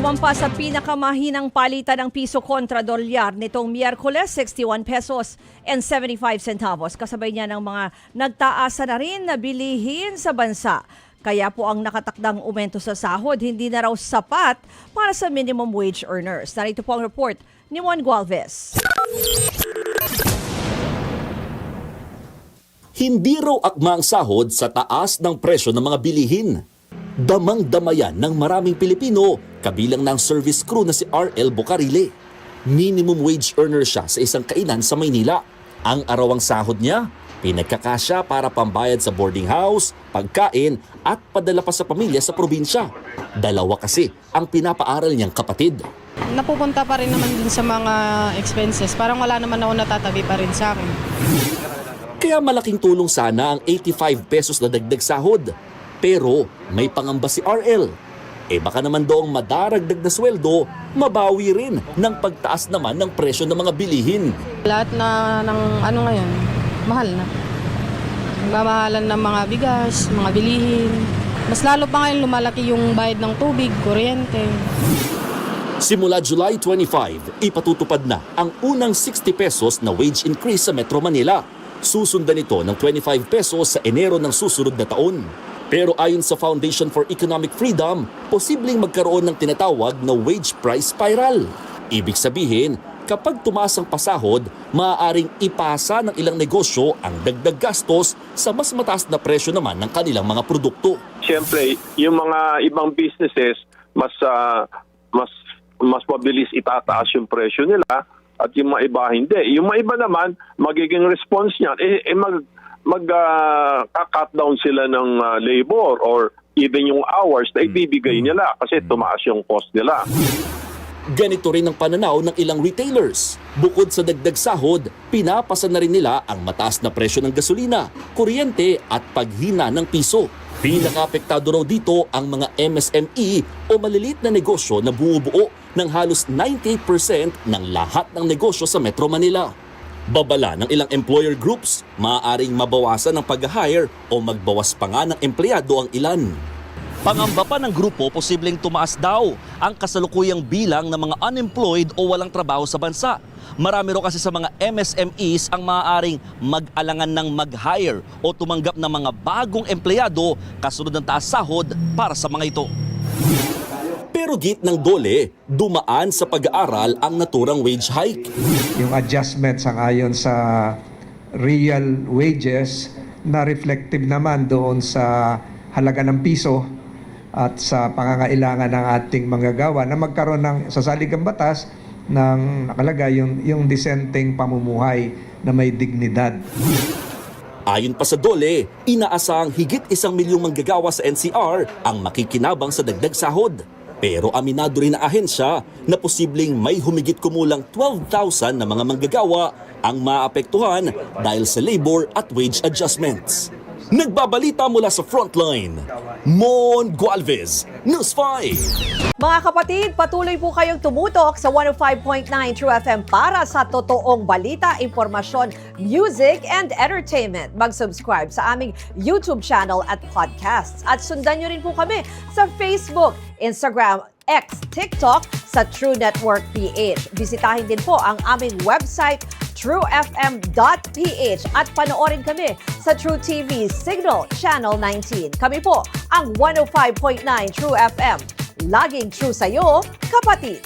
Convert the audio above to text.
Sumampa sa pinakamahinang palitan ng piso kontra dolyar nitong Miyerkules, 61 pesos and 75 centavos. Kasabay niya ng mga nagtaasa na rin na bilihin sa bansa. Kaya po ang nakatakdang aumento sa sahod hindi na raw sapat para sa minimum wage earners. Narito po ang report ni Juan Gualvez. Hindi raw akma ang sahod sa taas ng presyo ng mga bilihin. Damang-damayan ng maraming Pilipino, kabilang ng service crew na si RL Bocarile. Minimum wage earner siya sa isang kainan sa Maynila. Ang arawang sahod niya, pinagkakasya para pambayad sa boarding house, pagkain at padala pa sa pamilya sa probinsya. Dalawa kasi ang pinapaaral niyang kapatid. Napupunta pa rin naman din sa mga expenses. Parang wala naman ako natatabi pa rin sa akin. Kaya malaking tulong sana ang 85 pesos na dagdag sahod. Pero may pangamba si RL. Baka naman doong madaragdag na sweldo, mabawi rin ng pagtaas naman ng presyo ng mga bilihin. Lahat na ng ano ngayon, mahal na. Mamahalan ng mga bigas, mga bilihin. Mas lalo pa ngayon lumalaki yung bayad ng tubig, kuryente. Simula July 25, ipatutupad na ang unang 60 pesos na wage increase sa Metro Manila. Susundan ito ng 25 pesos sa Enero ng susunod na taon. Pero ayon sa Foundation for Economic Freedom, posibleng magkaroon ng tinatawag na wage price spiral. Ibig sabihin, kapag tumaas ang pasahod, maaaring ipasa ng ilang negosyo ang dagdag gastos sa mas mataas na presyo naman ng kanilang mga produkto. Siyempre, yung mga ibang businesses, mas mabilis itataas yung presyo nila at yung mga iba hindi. Yung mga iba naman, magiging response niyan, mag-cut down sila ng labor or even yung hours na ibibigay nila kasi tumaas yung cost nila. Ganito rin ang pananaw ng ilang retailers. Bukod sa dagdag sahod, pinapasa na rin nila ang mataas na presyo ng gasolina, kuryente at paghina ng piso. Pinaka-apektado raw dito ang mga MSME o maliliit na negosyo na bumubuo ng halos 98% ng lahat ng negosyo sa Metro Manila. Babala ng ilang employer groups, maaaring mabawasan ng pag-hire o magbawas pa nga ng empleyado ang ilan. Pangamba pa ng grupo, posibleng tumaas daw ang kasalukuyang bilang ng mga unemployed o walang trabaho sa bansa. Marami raw kasi sa mga MSMEs ang maaaring mag-alangan ng mag-hire o tumanggap ng mga bagong empleyado kasunod ng taas sahod para sa mga ito. Pero git ng DOLE, dumaan sa pag-aaral ang naturang wage hike. Yung adjustment sangayon sa real wages na reflective naman doon sa halaga ng piso at sa pangangailangan ng ating manggagawa na magkaroon ng sasaligang batas ng nakalagay yung disenteng pamumuhay na may dignidad. Ayon pa sa DOLE, inaasahang higit 1 milyong manggagawa sa NCR ang makikinabang sa dagdag sahod. Pero aminado rin na ahensya na posibleng may humigit kumulang 12,000 na mga manggagawa ang maapektuhan dahil sa labor at wage adjustments. Nagbabalita mula sa Frontline, Mon Gualvez, News 5. Mga kapatid, patuloy po kayong tumutok sa 105.9 True FM para sa totoong balita, impormasyon, music, and entertainment. Mag-subscribe sa aming YouTube channel at podcasts. At sundan nyo rin po kami sa Facebook, Instagram, X, TikTok sa True Network PH. Bisitahin din po ang aming website, truefm.ph at panoorin kami sa True TV Signal Channel 19. Kami po ang 105.9 True FM. Laging true sa'yo, kapatid.